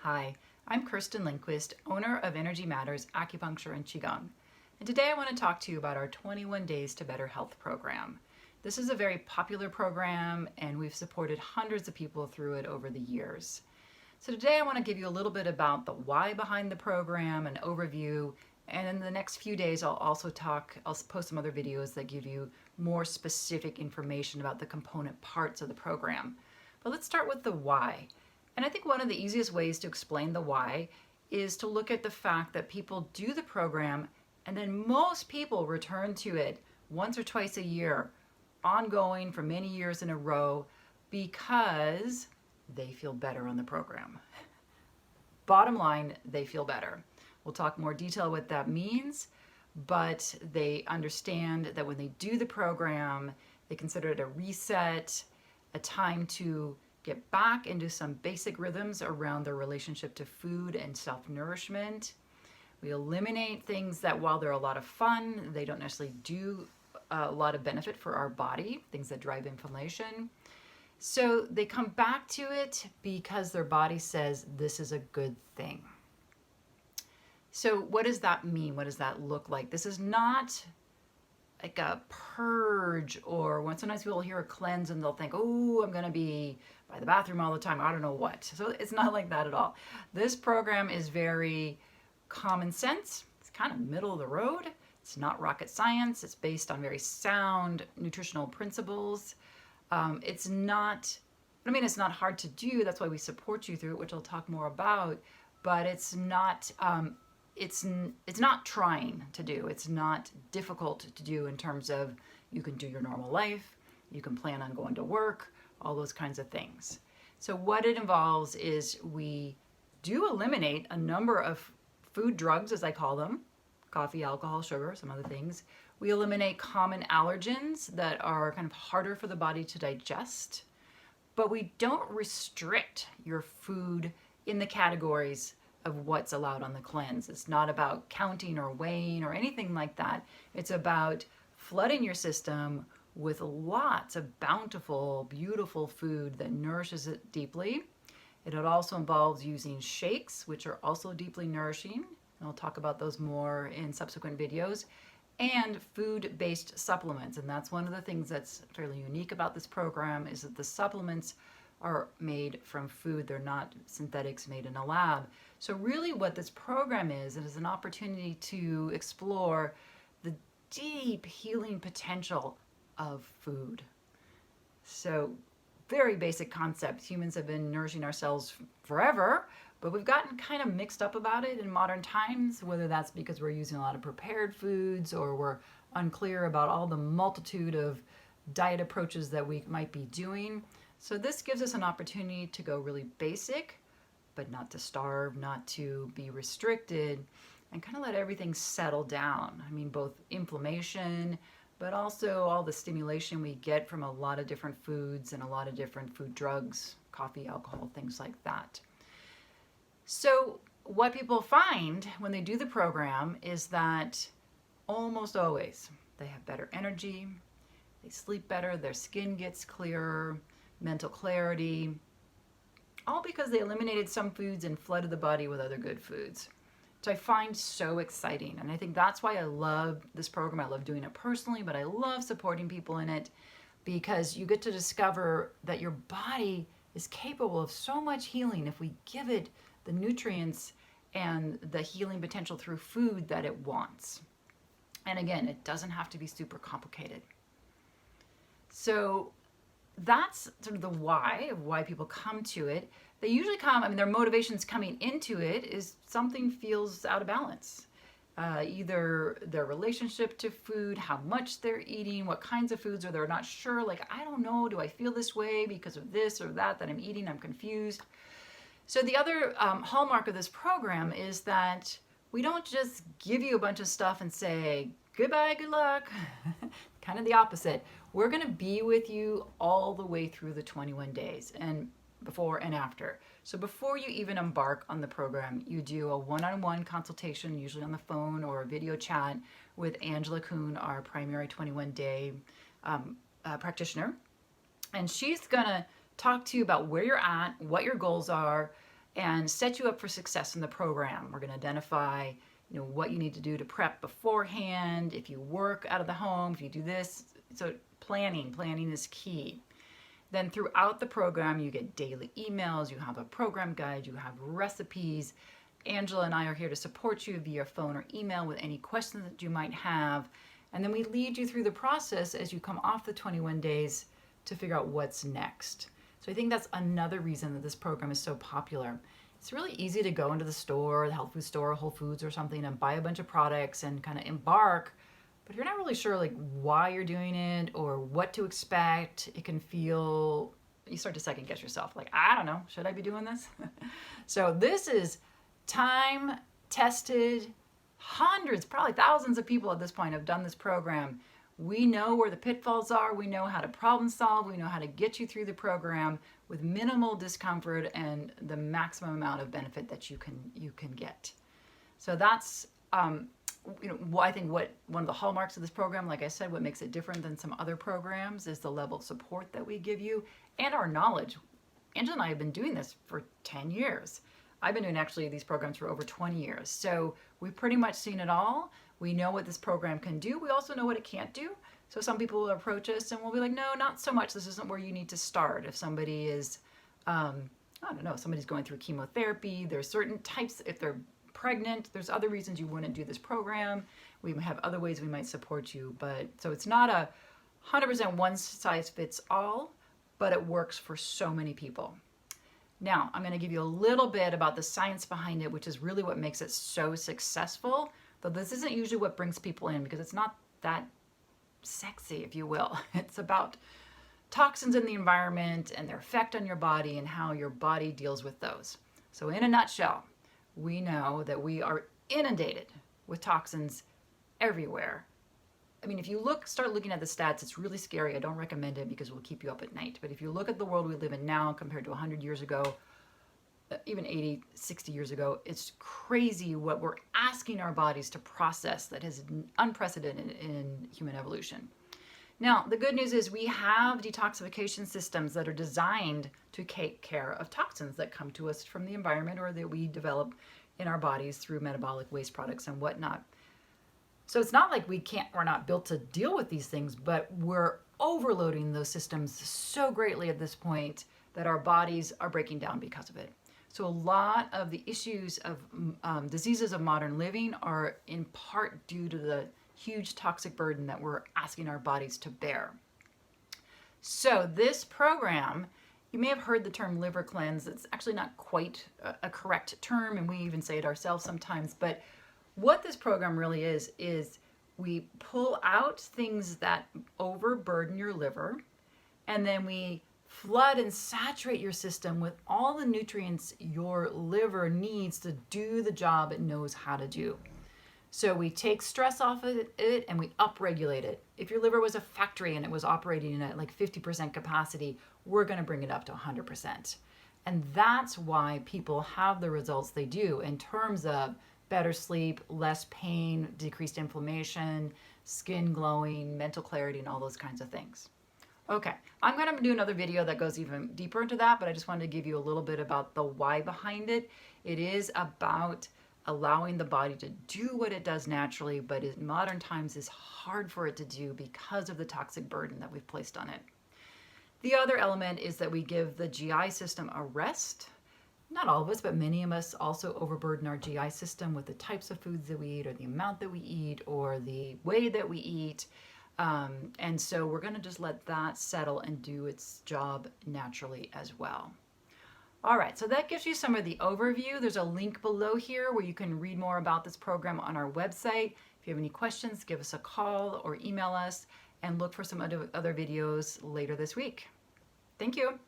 Hi, I'm Kirsten Lindquist, owner of Energy Matters Acupuncture and Qigong. And today I want to talk to you about our 21 Days to Better Health program. This is a very popular program and we've supported hundreds of people through it over the years. So today I want to give you a little bit about the why behind the program, an overview, and in the next few days I'll post some other videos that give you more specific information about the component parts of the program. But let's start with the why. And I think one of the easiest ways to explain the why is to look at the fact that people do the program and then most people return to it once or twice a year, ongoing for many years in a row, because they feel better on the program. Bottom line, they feel better. We'll talk more detail what that means, but they understand that when they do the program, they consider it a reset, a time to get back into some basic rhythms around their relationship to food and self-nourishment. We eliminate things that, while they're a lot of fun, they don't necessarily do a lot of benefit for our body, things that drive inflammation. So they come back to it because their body says this is a good thing. So what does that mean? What does that look like? This is not like a purge, or when sometimes people hear a cleanse and they'll think, oh, I'm going to be by the bathroom all the time. I don't know what. So it's not like that at all. This program is very common sense. It's kind of middle of the road. It's not rocket science. It's based on very sound nutritional principles. It's not hard to do. That's why we support you through it, which I'll talk more about. But it's not trying to do. It's not difficult to do in terms of you can do your normal life, you can plan on going to work, all those kinds of things. So what it involves is we do eliminate a number of food drugs, as I call them, coffee, alcohol, sugar, some other things. We eliminate common allergens that are kind of harder for the body to digest, but we don't restrict your food in the categories of what's allowed on the cleanse. It's not about counting or weighing or anything like that. It's about flooding your system with lots of bountiful, beautiful food that nourishes it deeply. It also involves using shakes, which are also deeply nourishing, and I'll talk about those more in subsequent videos, and food-based supplements. And that's one of the things that's fairly unique about this program, is that the supplements are made from food. They're not synthetics made in a lab. So really what this program is, it is an opportunity to explore the deep healing potential of food. So very basic concepts. Humans have been nourishing ourselves forever, but we've gotten kind of mixed up about it in modern times, whether that's because we're using a lot of prepared foods or we're unclear about all the multitude of diet approaches that we might be doing. So this gives us an opportunity to go really basic, but not to starve, not to be restricted, and kind of let everything settle down. I mean, both inflammation, but also all the stimulation we get from a lot of different foods and a lot of different food drugs, coffee, alcohol, things like that. So what people find when they do the program is that almost always they have better energy, they sleep better, their skin gets clearer, mental clarity, all because they eliminated some foods and flooded the body with other good foods, which I find so exciting. And I think that's why I love this program. I love doing it personally, but I love supporting people in it, because you get to discover that your body is capable of so much healing if we give it the nutrients and the healing potential through food that it wants. And again, it doesn't have to be super complicated. So that's sort of the why of why people come to it. They usually come, their motivations coming into it is something feels out of balance. Either their relationship to food, how much they're eating, what kinds of foods, or they're not sure, like, I don't know, do I feel this way because of this or that I'm eating, I'm confused. So the other hallmark of this program is that we don't just give you a bunch of stuff and say, goodbye, good luck. Kind of the opposite. We're going to be with you all the way through the 21 days, and before and after. So before you even embark on the program, you do a one-on-one consultation, usually on the phone or a video chat with Angela Kuhn, our primary 21-day practitioner. And she's going to talk to you about where you're at, what your goals are, and set you up for success in the program. We're going to identify, what you need to do to prep beforehand, if you work out of the home, if you do this. So planning is key. Then throughout the program, you get daily emails, you have a program guide, you have recipes. Angela and I are here to support you via phone or email with any questions that you might have. And then we lead you through the process as you come off the 21 days to figure out what's next. So I think that's another reason that this program is so popular. It's really easy to go into the store, the health food store, Whole Foods or something, and buy a bunch of products and kind of embark. But you're not really sure why you're doing it or what to expect. It can feel, you start to second guess yourself. I don't know, should I be doing this? So this is time tested. Hundreds, probably thousands of people at this point have done this program. We know where the pitfalls are. We know how to problem solve. We know how to get you through the program with minimal discomfort and the maximum amount of benefit that you can get. So that's I think one of the hallmarks of this program, like I said, what makes it different than some other programs is the level of support that we give you and our knowledge. Angela and I have been doing this for 10 years. I've been doing actually these programs for over 20 years. So we've pretty much seen it all. We know what this program can do. We also know what it can't do. So some people will approach us and we'll be like, no, not so much. This isn't where you need to start. If somebody is, I don't know, somebody's going through chemotherapy, there's certain types, if they're pregnant, there's other reasons you wouldn't do this program. We have other ways we might support you. But so it's not a 100% one size fits all, but it works for so many people. Now, I'm going to give you a little bit about the science behind it, which is really what makes it so successful. Though this isn't usually what brings people in because it's not that sexy, if you will. It's about toxins in the environment and their effect on your body and how your body deals with those. So in a nutshell, we know that we are inundated with toxins everywhere. I mean, if you start looking at the stats, it's really scary. I don't recommend it because it will keep you up at night. But if you look at the world we live in now compared to 100 years ago, even 80, 60 years ago, it's crazy what we're asking our bodies to process that is unprecedented in human evolution. Now, the good news is we have detoxification systems that are designed to take care of toxins that come to us from the environment or that we develop in our bodies through metabolic waste products and whatnot. So it's not like we're not built to deal with these things, but we're overloading those systems so greatly at this point that our bodies are breaking down because of it. So a lot of the issues of diseases of modern living are in part due to the huge toxic burden that we're asking our bodies to bear. So this program, you may have heard the term liver cleanse. It's actually not quite a correct term, and we even say it ourselves sometimes, but what this program really is we pull out things that overburden your liver, and then we flood and saturate your system with all the nutrients your liver needs to do the job it knows how to do. So we take stress off of it and we upregulate it. If your liver was a factory and it was operating at 50% capacity, we're going to bring it up to 100%. And that's why people have the results they do in terms of better sleep, less pain, decreased inflammation, skin glowing, mental clarity, and all those kinds of things. Okay, I'm going to do another video that goes even deeper into that, but I just wanted to give you a little bit about the why behind it. It is about allowing the body to do what it does naturally, but in modern times is hard for it to do because of the toxic burden that we've placed on it. The other element is that we give the GI system a rest. Not all of us, but many of us also overburden our GI system with the types of foods that we eat or the amount that we eat or the way that we eat. And so we're going to just let that settle and do its job naturally as well. All right, so that gives you some of the overview. There's a link below here where you can read more about this program on our website. If you have any questions, give us a call or email us and look for some other videos later this week. Thank you.